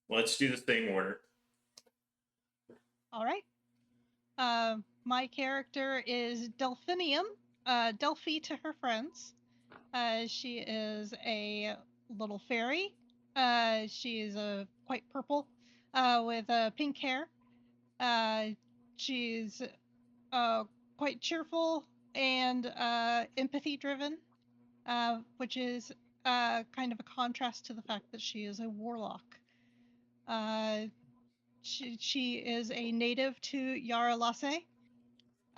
Let's do the same order. All right. My character is Delphinium, Delphi to her friends. She is a little fairy. She is quite purple with pink hair. She's quite cheerful and empathy driven, which is kind of a contrast to the fact that she is a warlock. She is a native to Yarlassi.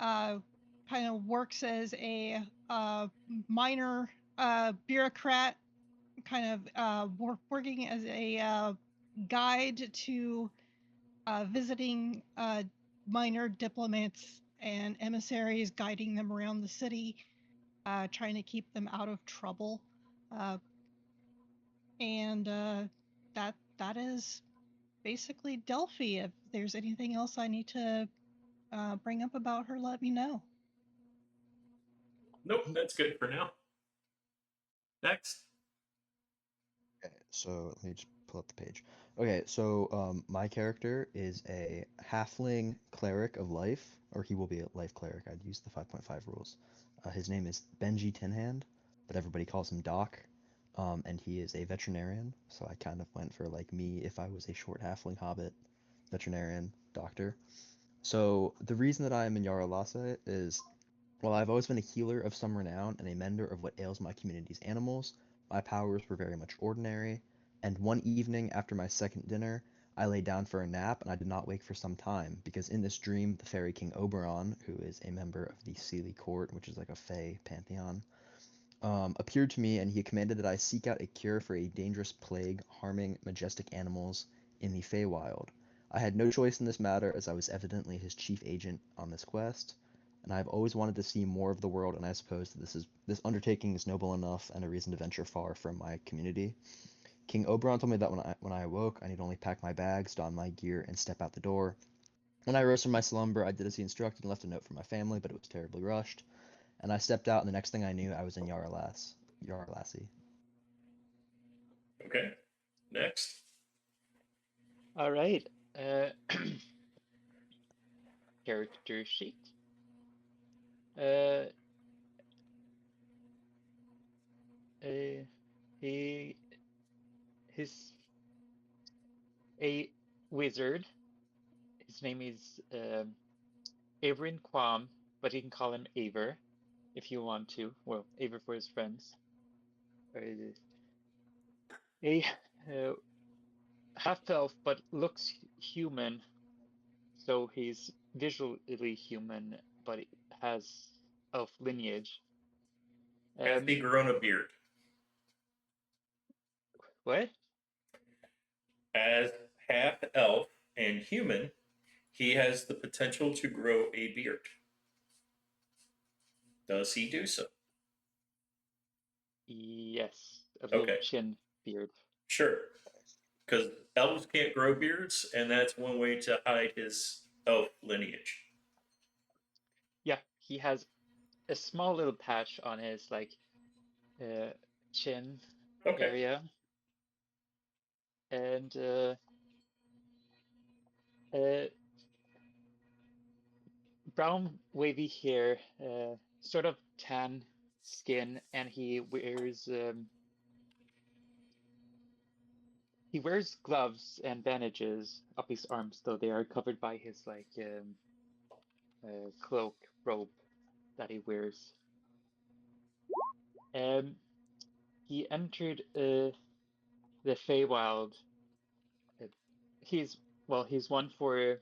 Kind of works as a minor bureaucrat, kind of working as a guide to visiting minor diplomats and emissaries, guiding them around the city, trying to keep them out of trouble. And that is basically Delphi. If there's anything else I need to bring up about her, let me know. Nope, that's good for now. Next. Okay, so let me just pull up the page. Okay, so my character is a halfling cleric of life, or he will be a life cleric. I'd use the 5.5 rules. His name is Benji Tenhand, but everybody calls him Doc. And he is a veterinarian, so I kind of went for like me if I was a short halfling hobbit, veterinarian, doctor. So the reason that I am in Yarlassi is, well, I've always been a healer of some renown and a mender of what ails my community's animals. My powers were very much ordinary, and one evening after my second dinner, I lay down for a nap and I did not wake for some time, because in this dream, the fairy King Oberon, who is a member of the Seelie Court, which is like a Fey pantheon, appeared to me, and he commanded that I seek out a cure for a dangerous plague harming majestic animals in the Feywild. I had no choice in this matter, as I was evidently his chief agent on this quest, and I have always wanted to see more of the world, and I suppose that this undertaking is noble enough and a reason to venture far from my community. King Oberon told me that when I awoke, I need only pack my bags, don my gear, and step out the door. When I rose from my slumber, I did as he instructed and left a note for my family, but it was terribly rushed. And I stepped out, and the next thing I knew, I was in Yarlassi. Okay. Next. All right. Character sheet. He's a wizard. His name is Averyn Quam, but you can call him Aver if you want to. Well, Aver for his friends. A half-elf, but looks human. So he's visually human, but has elf lineage. Has he grown a beard? What? As half elf and human, he has the potential to grow a beard. Does he do so? Yes, a little chin beard. Sure. Because elves can't grow beards, and that's one way to hide his elf lineage. Yeah, he has a small little patch on his chin area, and brown wavy hair, sort of tan skin, and he wears gloves and bandages up his arms, though they are covered by his cloak robe that he wears. He entered the Feywild. He's one for.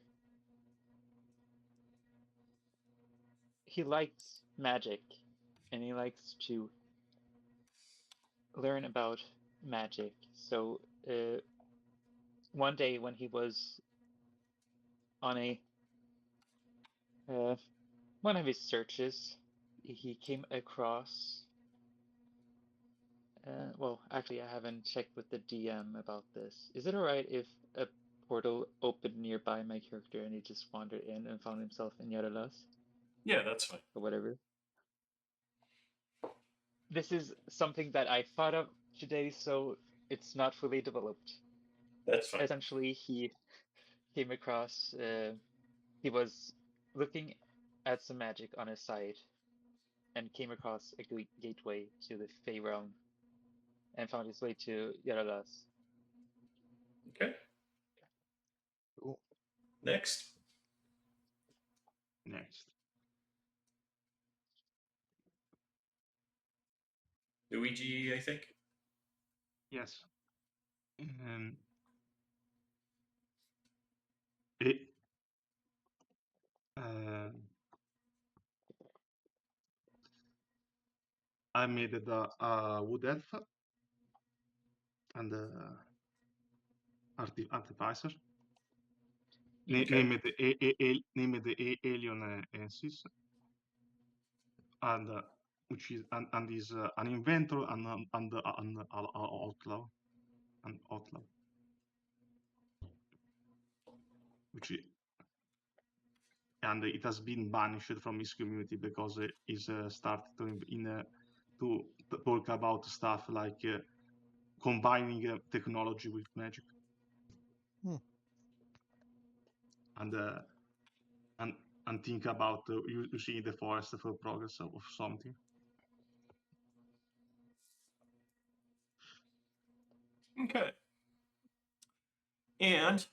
He likes magic, and he likes to learn about magic. So one day when he was on one of his searches, he came across. Well, actually, I haven't checked with the DM about this. Is it alright if a portal opened nearby my character and he just wandered in and found himself in Yarlassi? Yeah, that's fine. Or whatever. This is something that I thought of today, so it's not fully developed. That's fine. essentially he came across. He was looking at some magic on his side and came across a gateway to the Fey realm and found his way to Yarlassi. Okay. Cool. Next. Next. Luigi, I think. Yes. It. I made the wood elf and the artificer. Okay. Named the Alien Ensis, and which is and is an inventor and outlaw, which and it has been banished from his community because it is started to talk about stuff like combining technology with magic. And think about using the forest for progress of something. Okay. And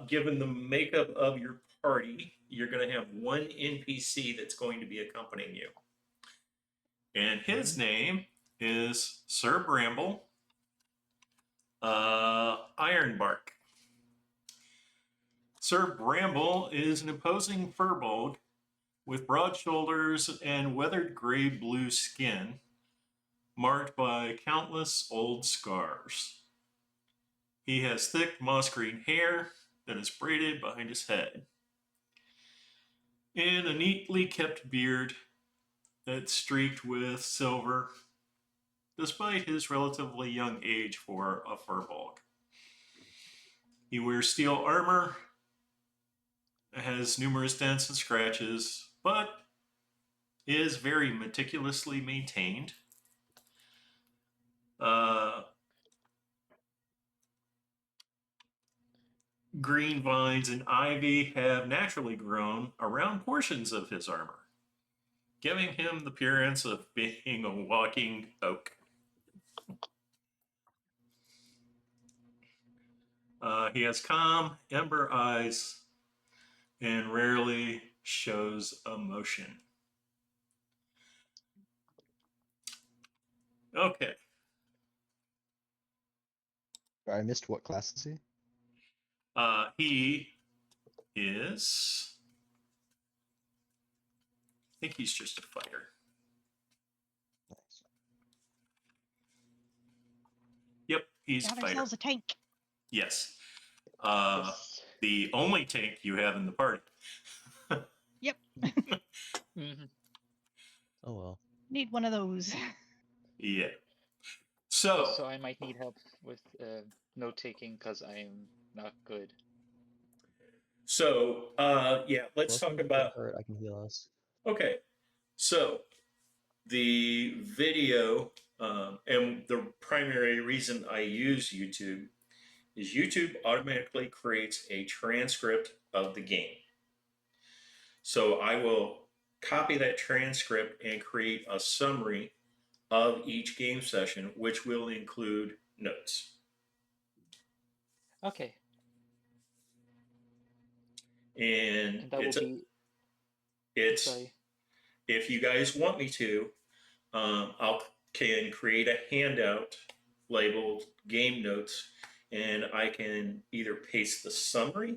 given the makeup of your party, you're going to have one NPC that's going to be accompanying you. And his name is Sir Bramble Ironbark. Sir Bramble is an imposing furbolg with broad shoulders and weathered gray-blue skin, marked by countless old scars. He has thick moss-green hair that is braided behind his head, and a neatly kept beard that's streaked with silver, despite his relatively young age for a furbolg. He wears steel armor, has numerous dents and scratches, but is very meticulously maintained. Green vines and ivy have naturally grown around portions of his armor, giving him the appearance of being a walking oak. He has calm, ember eyes and rarely shows emotion. Okay. I missed what class is he? He is. I think he's just a fighter. Nice. Yep, he's a Got fighter. ourselves a tank. Yes. Yes. The only tank you have in the party. Yep. Oh well. Need one of those. Yeah. So, So I might need help with note taking because I'm not good. So, yeah, let's Well, if talk we get about. hurt, I can heal us. Okay, so the video, and the primary reason I use YouTube is YouTube automatically creates a transcript of the game. So I will copy that transcript and create a summary of each game session, which will include notes. Okay. And that will be. it's Sorry. if you guys want me to, can create a handout labeled game notes, and I can either paste the summary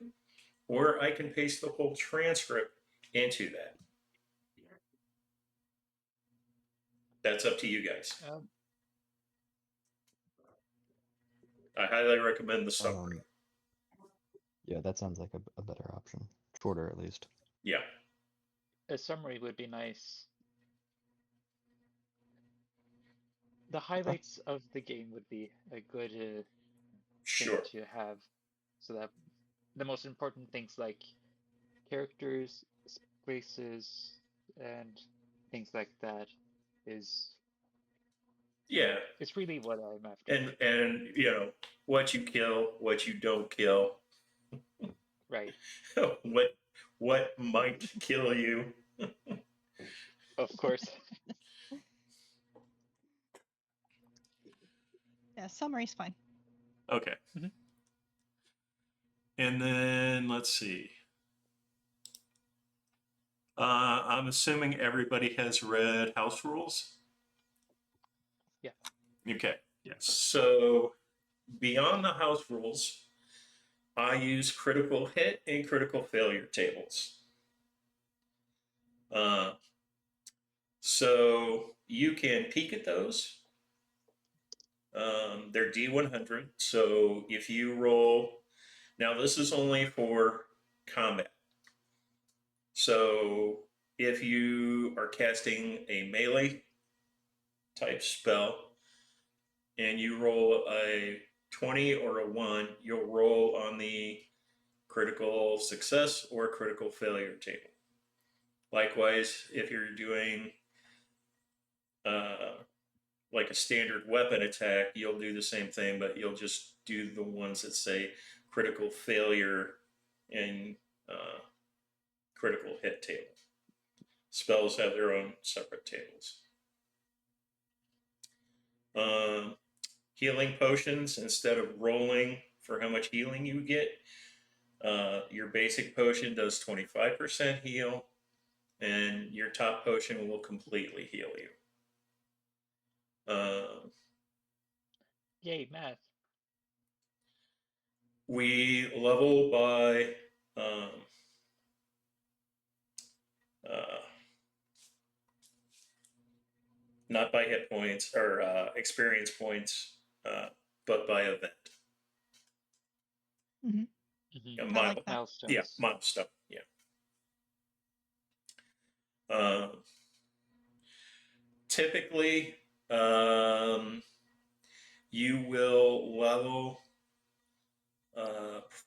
or I can paste the whole transcript into that. That's up to you guys. I highly recommend the summary. Yeah, that sounds like a better option. Shorter, at least. Yeah. A summary would be nice. The highlights of the game would be a good Sure. thing to have, so that the most important things like characters, races, and things like that is Yeah, It's really what I'm after. and you know what you kill, what you don't kill, Right. what might kill you. Of course. Yeah, summary's fine. Okay. Mhm. And then let's see. I'm assuming everybody has read House Rules. Yeah. Okay. Yes. So beyond the House Rules, I use critical hit and critical failure tables. Uh, so you can peek at those. They're D100. So if you roll, now this is only for combat. So if you are casting a melee type spell and you roll a 20 or a 1, you'll roll on the critical success or critical failure table. Likewise, if you're doing like a standard weapon attack, you'll do the same thing, but you'll just do the ones that say critical failure and critical hit table. Spells have their own separate tables. Healing potions, instead of rolling for how much healing you get, your basic potion does 25% heal, and your top potion will completely heal you. Yay, math. We level by um, uh, not by hit points or experience points, but by event. Mm-hmm. Mm-hmm. I like that. Milestones. Yeah, milestone. Yeah. Typically, you will level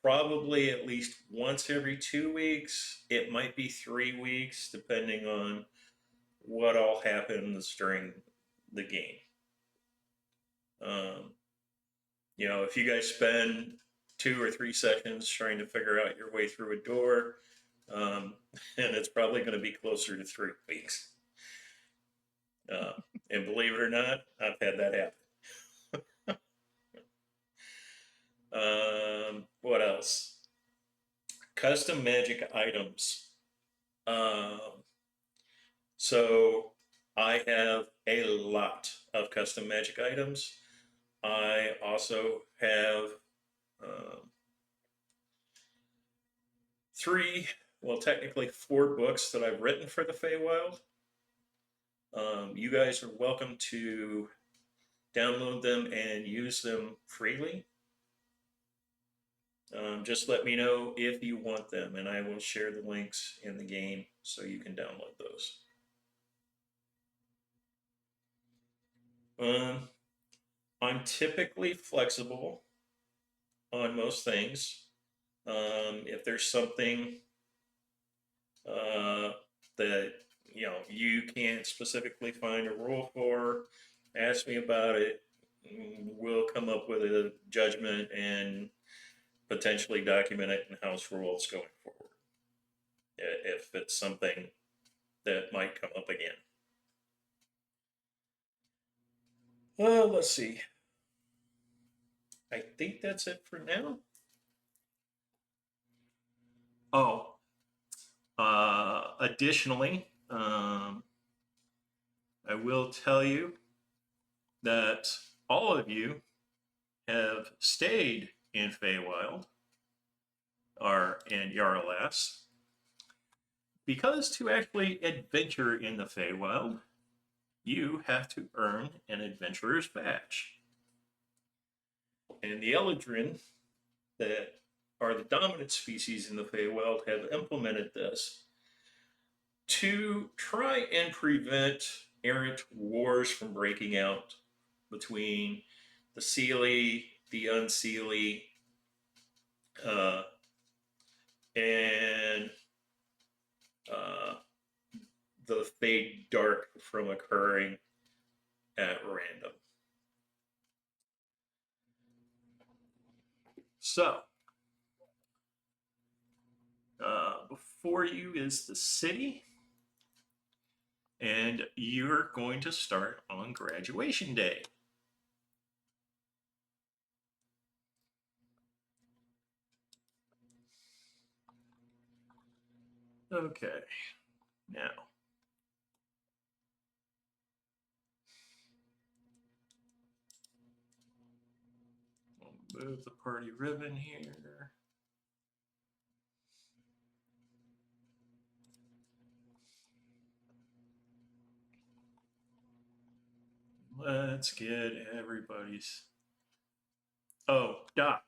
probably at least once every 2 weeks. It might be 3 weeks, depending on what all happens during the game. You know, if you guys spend 2 or 3 sessions trying to figure out your way through a door, and it's probably going to be closer to 3 weeks. And believe it or not, I've had that happen. What else? Custom magic items. So I have a lot of custom magic items. I also have 3, well, technically 4 books that I've written for the Feywild. You guys are welcome to download them and use them freely. Just let me know if you want them, and I will share the links in the game so you can download those. I'm typically flexible on most things. If there's something that you can't specifically find a rule for, ask me about it. We'll come up with a judgment and potentially document it in house rules going forward if it's something that might come up again. Let's see. I think that's it for now. Oh, additionally, I will tell you that all of you have stayed in Feywild or in Yarlassi, because to actually adventure in the Feywild, you have to earn an adventurer's badge. And the Eladrin, that are the dominant species in the Feywild, have implemented this to try and prevent errant wars from breaking out between the Seelie, the Unseelie, and the Fade Dark from occurring at random. So, before you is the city, and you're going to start on graduation day. Okay, now. We'll move the party ribbon here. Let's get everybody's. Oh, Doc.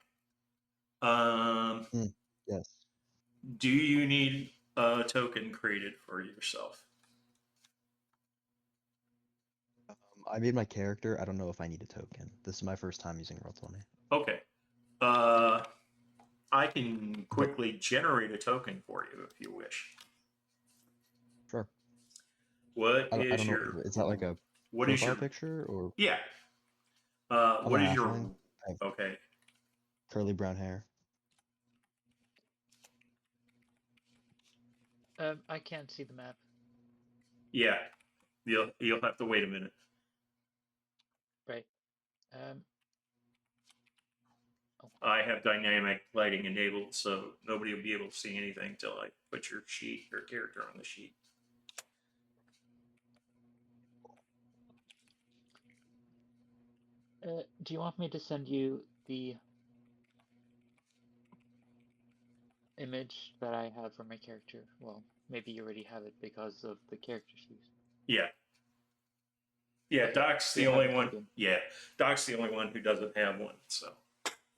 Yes. Do you need a token created for yourself? I made my character. I don't know if I need a token. This is my first time using Roll20. Okay. I can quickly generate a token for you if you wish. Sure. What I is don't your? know. Is that like a What is profile your? picture or? Yeah. I'm What a is your? halfling. I have Okay. curly brown hair. I can't see the map. Yeah. You'll have to wait a minute. Right. I have dynamic lighting enabled, so nobody will be able to see anything until I put your character on the sheet. Do you want me to send you the image that I have for my character? Well, maybe you already have it because of the character sheet. Yeah. Yeah, Okay, Doc's so the you have only it one. plugged in. Yeah, Doc's the only one who doesn't have one, so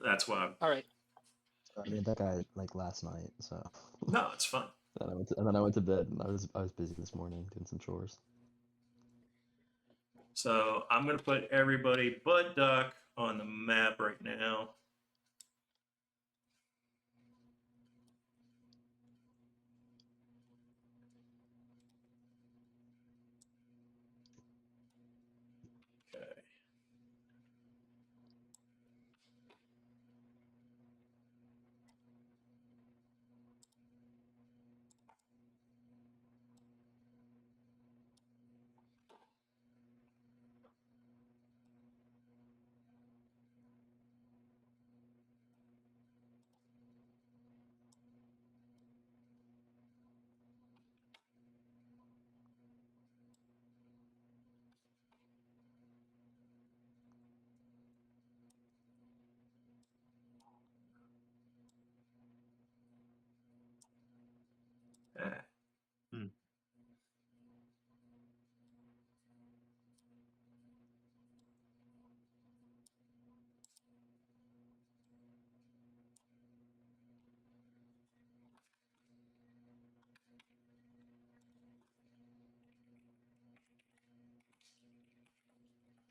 that's why. All right. I made that guy like last night, so. No, it's fun. And then I went to bed, and I was busy this morning doing some chores. So I'm gonna put everybody but Doc on the map right now. Okay. Ah,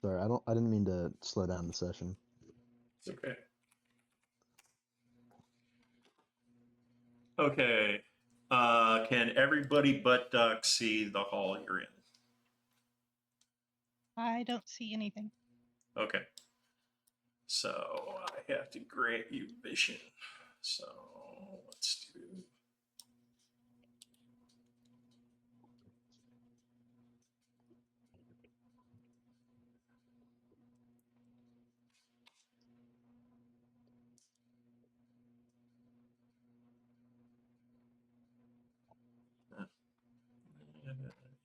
Sorry, I didn't mean to slow down the session. it's okay. Okay. Can everybody but Doc see the hall you're in? I don't see anything. Okay. So I have to grant you vision. So let's do.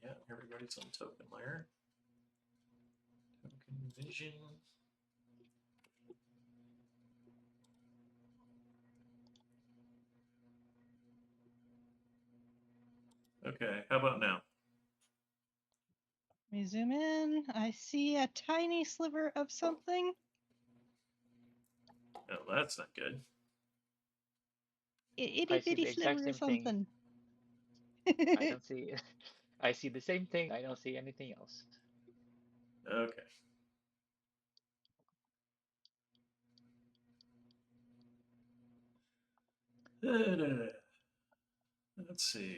Yeah, everybody's on token layer. Token vision. Okay, how about now? Let me zoom in. I see a tiny sliver of something. Oh, that's not good. Itty I see bitty the exact sliver same of thing. something. I don't see. I see the same thing. I don't see anything else. Okay. Let's see.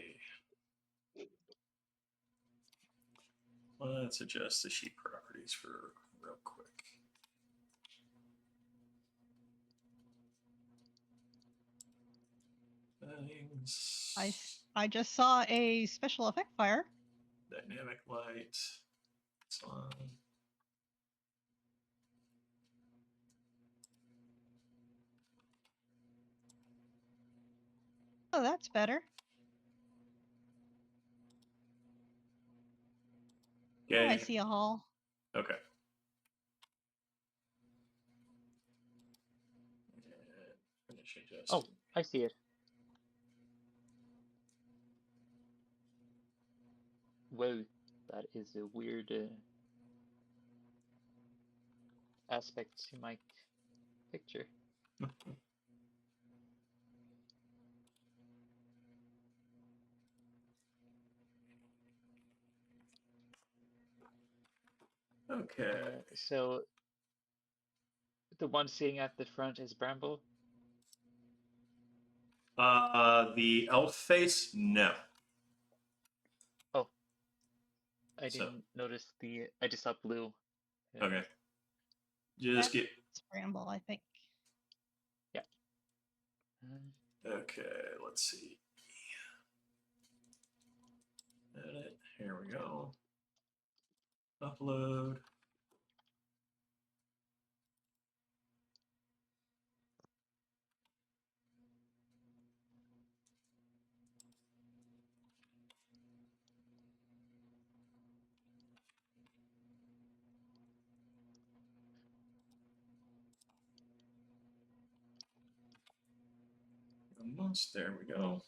Let's adjust the sheet properties for real quick. settings. I just saw a special effect fire. Dynamic light. It's on. Oh, that's better. Yeah. Oh, I see a hall. Okay. And finish Oh, adjusting. I see it. Whoa, that is a weird aspect to my picture. Okay. So the one sitting at the front is Bramble. The elf face, no. Oh, I So- didn't notice the. I just saw blue. Okay. Just get. It's Bramble, I think. Yeah. Um, Okay, let's see. Edit. Here we go. Upload. Almost. There we go.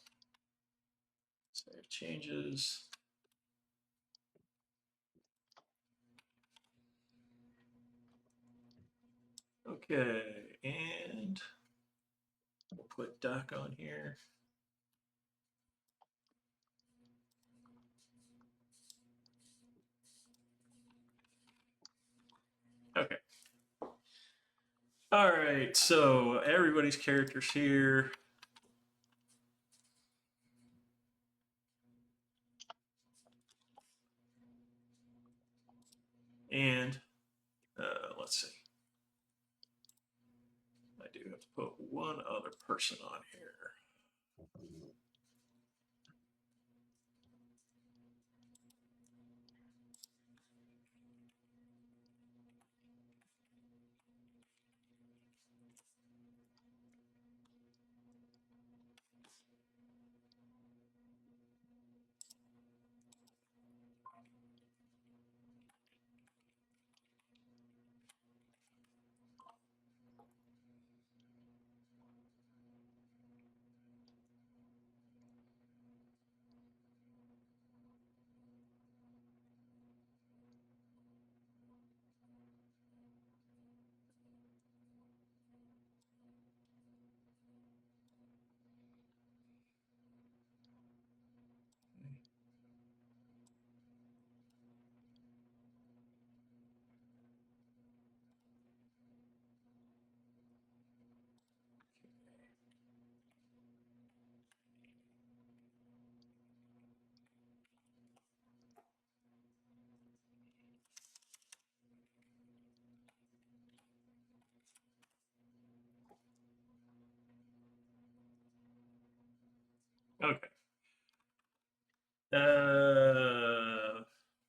Save changes. Okay, and we'll put Doc on here. Okay. All right, so everybody's characters here. And let's see. I do have to put one other person on here. Okay.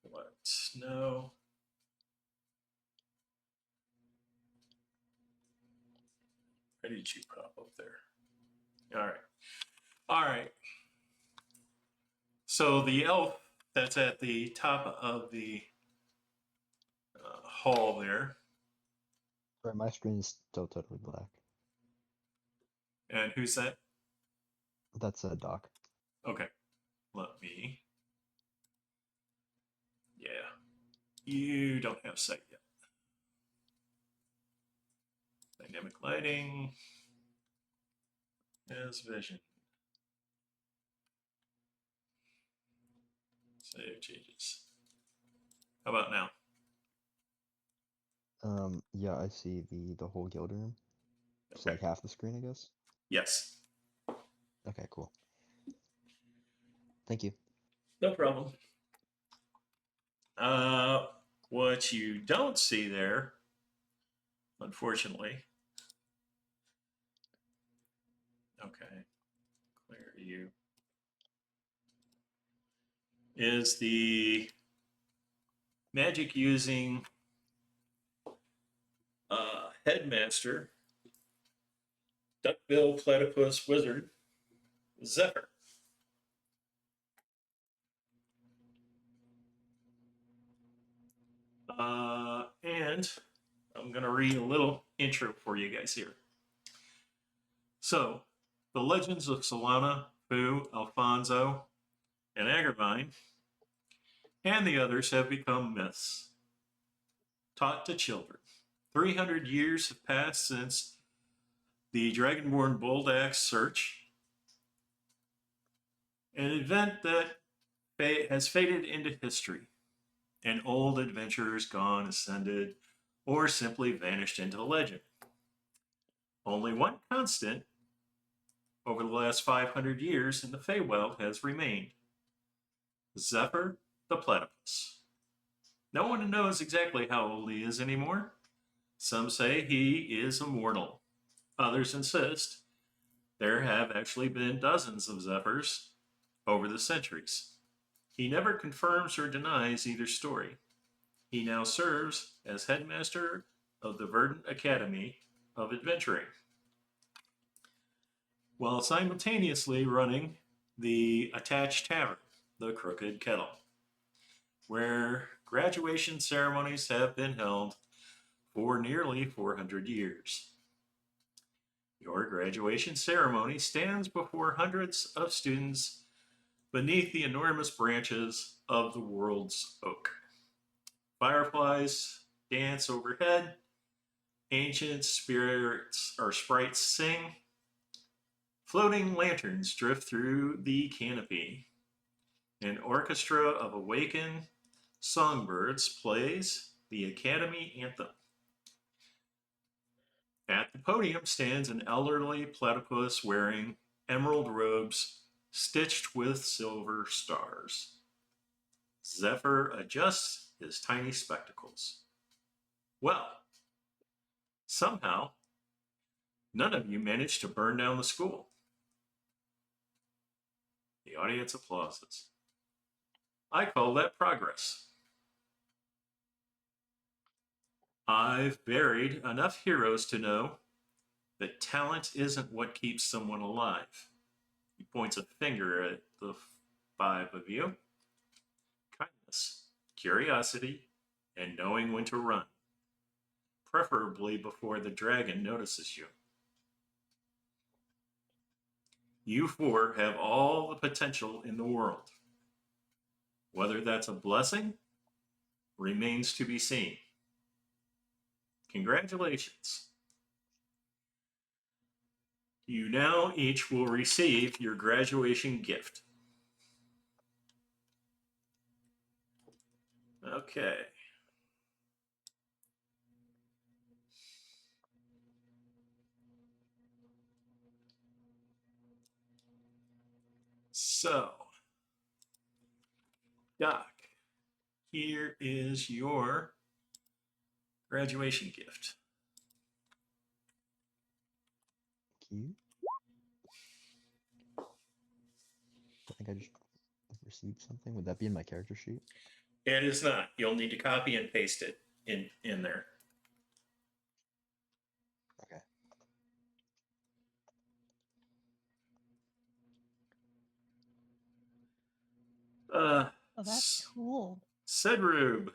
What? No. Why did you pop up there? All right. All right. So the elf that's at the top of the hall there. Sorry, my screen is still totally black. And who's that? That's a Doc. Okay. Let me. Yeah. You don't have sight yet. Dynamic lighting. Has vision. Save changes. How about now? Yeah, I see the whole guild room. It's Okay. like half the screen, I guess. Yes. Okay, cool. Thank you. No problem. What you don't see there, unfortunately. Okay. Clear you is the magic using Headmaster Duckbill Platypus Wizard Zephyr. And I'm going to read a little intro for you guys here. So, the legends of Solana, Fu, Alfonso, and Averyn, and the others have become myths, taught to children. 300 years have passed since the Dragonborn Bold Axe search, an event that has faded into history, and old adventurers gone, ascended, or simply vanished into legend. Only one constant over the last 500 years in the Feywild has remained: Zephyr the Platypus. No one knows exactly how old he is anymore. Some say he is immortal. Others insist there have actually been dozens of Zephyrs over the centuries. He never confirms or denies either story. He now serves as headmaster of the Verdant Academy of Adventuring, while simultaneously running the attached tavern, the Crooked Kettle, where graduation ceremonies have been held for nearly 400 years. Your graduation ceremony stands before hundreds of students beneath the enormous branches of the world's oak. Fireflies dance overhead, ancient spirits or sprites sing, floating lanterns drift through the canopy. An orchestra of awakened songbirds plays the Academy anthem. At the podium stands an elderly platypus wearing emerald robes stitched with silver stars. Zephyr adjusts his tiny spectacles. Well, somehow, none of you managed to burn down the school. The audience applauses. I call that progress. I've buried enough heroes to know that talent isn't what keeps someone alive. He points a finger at the 5 of you. Kindness, curiosity, and knowing when to run, preferably before the dragon notices you. You 4 have all the potential in the world. Whether that's a blessing remains to be seen. Congratulations. You now each will receive your graduation gift. Okay. So, Doc, here is your graduation gift. Thank you. I think I just received something. Would that be in my character sheet? It is not. You'll need to copy and paste it in there. Okay. Oh, that's cool. Sedrube.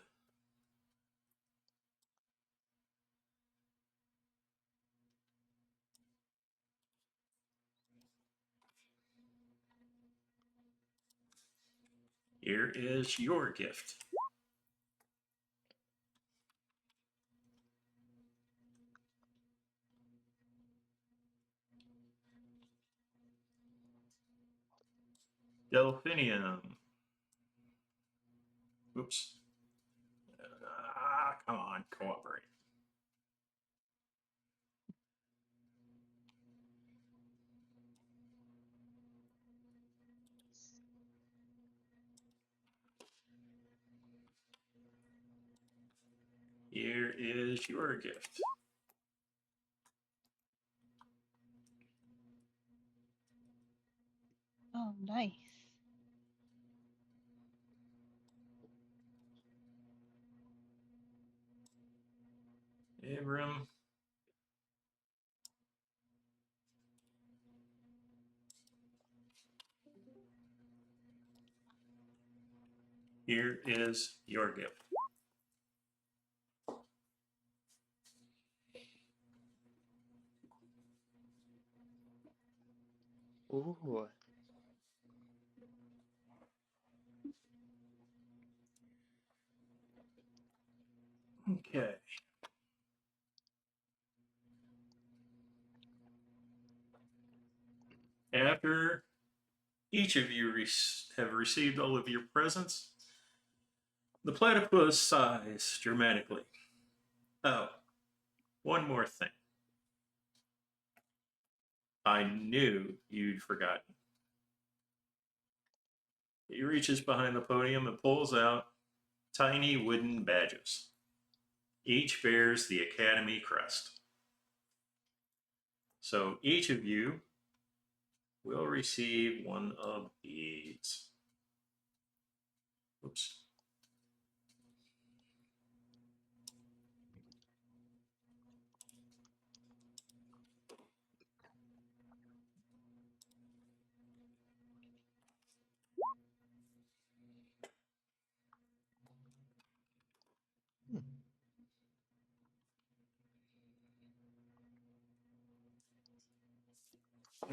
Here is your gift. Delphinium. Oops. Come on, cooperate. Here is your gift. Oh, nice. Averyn. Here is your gift. Ooh. Okay. After each of you have received all of your presents, the platypus sighs dramatically. Oh, one more thing. I knew you'd forgotten. He reaches behind the podium and pulls out tiny wooden badges. Each bears the Academy crest. So each of you will receive one of these. Oops.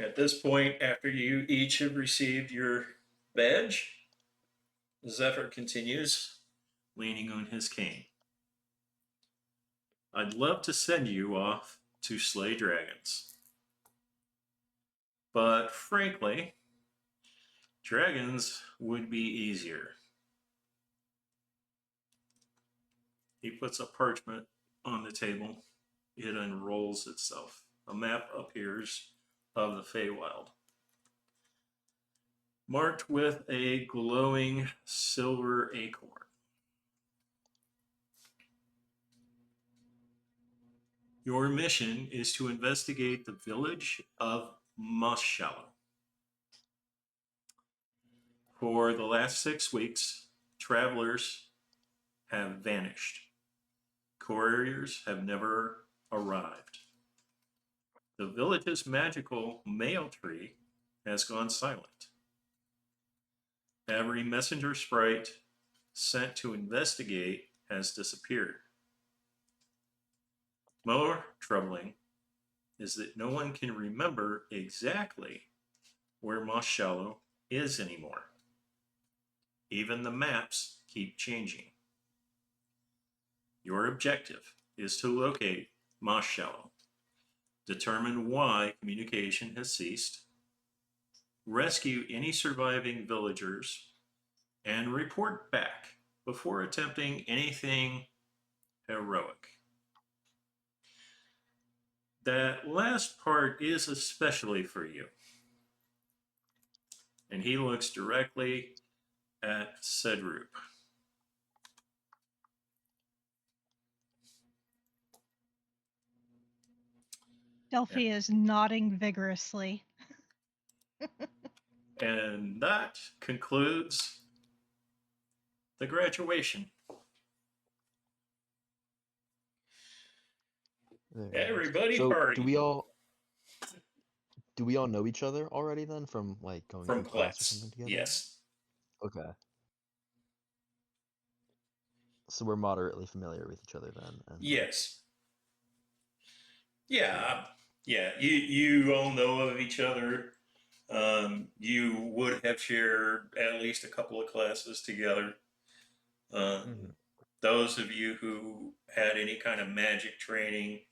At this point, after you each have received your badge, Zephyr continues, leaning on his cane. I'd love to send you off to slay dragons. But frankly, dragons would be easier. He puts a parchment on the table. It unrolls itself. A map appears of the Feywild, marked with a glowing silver acorn. Your mission is to investigate the village of Mosshallow. For the last 6 weeks, travelers have vanished. Couriers have never arrived. The village's magical mail tree has gone silent. Every messenger sprite sent to investigate has disappeared. More troubling is that no one can remember exactly where Mosshallow is anymore. Even the maps keep changing. Your objective is to locate Mosshallow, determine why communication has ceased, rescue any surviving villagers, and report back before attempting anything heroic. That last part is especially for you. And he looks directly at Sedrube. Delphi is nodding vigorously. And that concludes the graduation. Very nice. Everybody So party. do we all know each other already then from like going From through class or something class, together? yes. Okay. So we're moderately familiar with each other then. And Yes. Yeah, yeah. You all know of each other. You would have shared at least a couple of classes together. Mhm. Those of you who had any kind of magic training,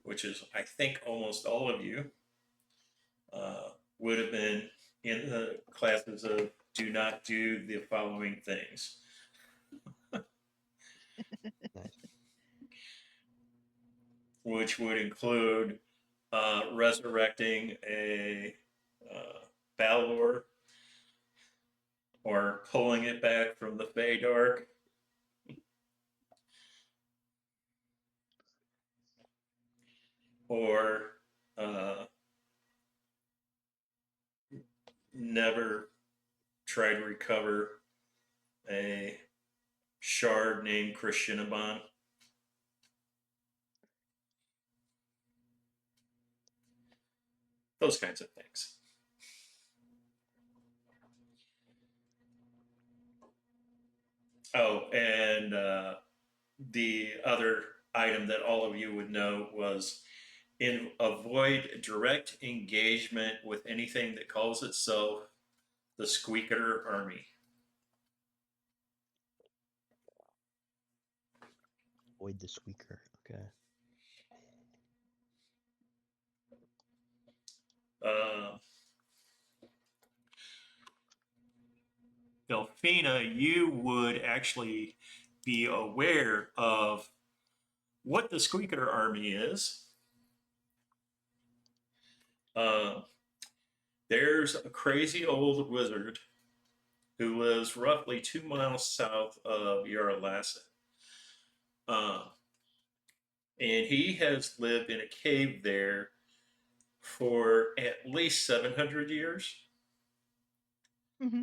which is, I think, almost all of you, would have been in the classes of do not do the following things. Nice. Which would include resurrecting a Balor or pulling it back from the Fey Dark. Or never try to recover a shard named Christianabon. Those kinds of things. Oh, and the other item that all of you would know was avoid direct engagement with anything that calls itself the Squeaker Army. Avoid the squeaker. Okay. Delphina, you would actually be aware of what the Squeaker Army is. There's a crazy old wizard who lives roughly 2 miles south of Yarlassi. And he has lived in a cave there for at least 700 years. Mm-hmm.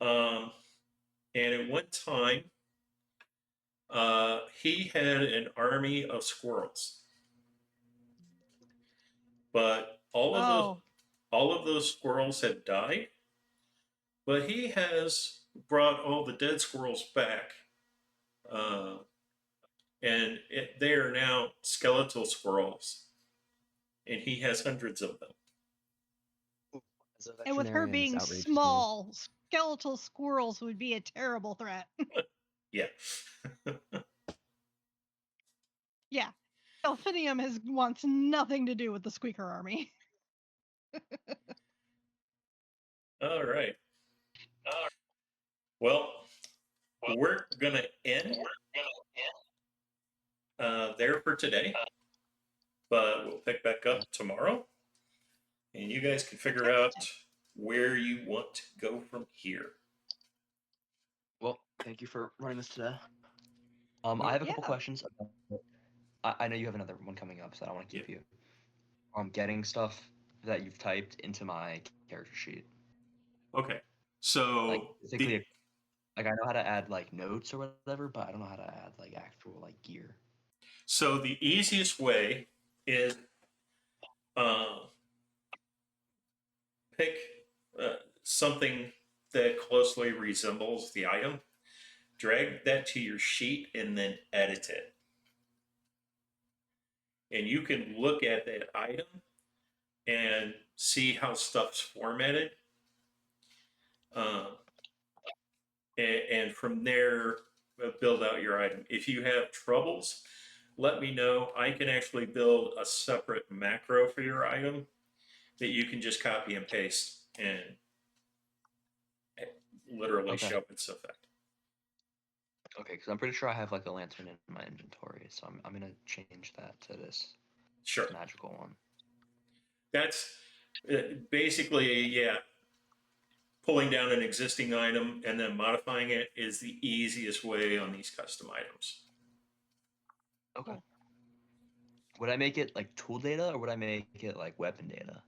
And at one time, he had an army of squirrels. But all of those squirrels have died. But he has brought all the dead squirrels back. And they are now skeletal squirrels. And he has hundreds of them. As a And with her veterinarian, this being outrages me. small, skeletal squirrels would be a terrible threat. Yeah. Yeah. Delphinium wants nothing to do with the Squeaker Army. All right. Well, we're going to end there for today. But we'll pick back up tomorrow. And you guys can figure out where you want to go from here. Well, thank you for running this today. I have a couple questions. I know you have another one coming up, so I don't want to keep you. Getting stuff that you've typed into my character sheet. Okay. So like, basically, I know how to add like notes or whatever, but I don't know how to add like actual like gear. So the easiest way is pick something that closely resembles the item, drag that to your sheet, and then edit it. And you can look at that item and see how stuff's formatted. And from there, build out your item. If you have troubles, let me know. I can actually build a separate macro for your item that you can just copy and paste and literally show its effect. Okay, because I'm pretty sure I have like a lantern in my inventory, so I'm gonna change that to this magical one. That's basically, yeah. Pulling down an existing item and then modifying it is the easiest way on these custom items. Okay. Would I make it like tool data, or would I make it like weapon data?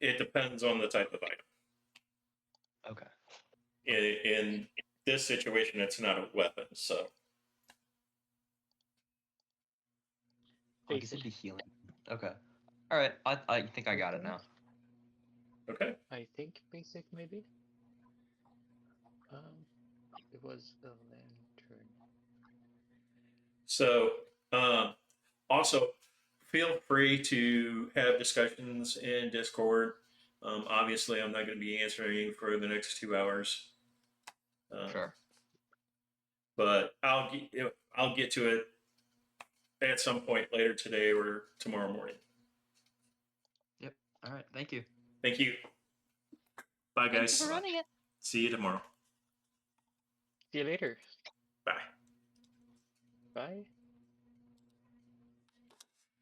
It depends on the type of item. Okay. In this situation, it's not a weapon, so. I guess it'd be healing. Okay. All right. I think I got it now. Okay. I think basic maybe. It was a lantern. So, also, feel free to have discussions in Discord. Obviously, I'm not going to be answering for the next 2 hours. Sure. But I'll get to it at some point later today or tomorrow morning. Yep. All right. Thank you. Thank you. Bye, guys. Thanks for running it. See you tomorrow. See you later. Bye. Bye.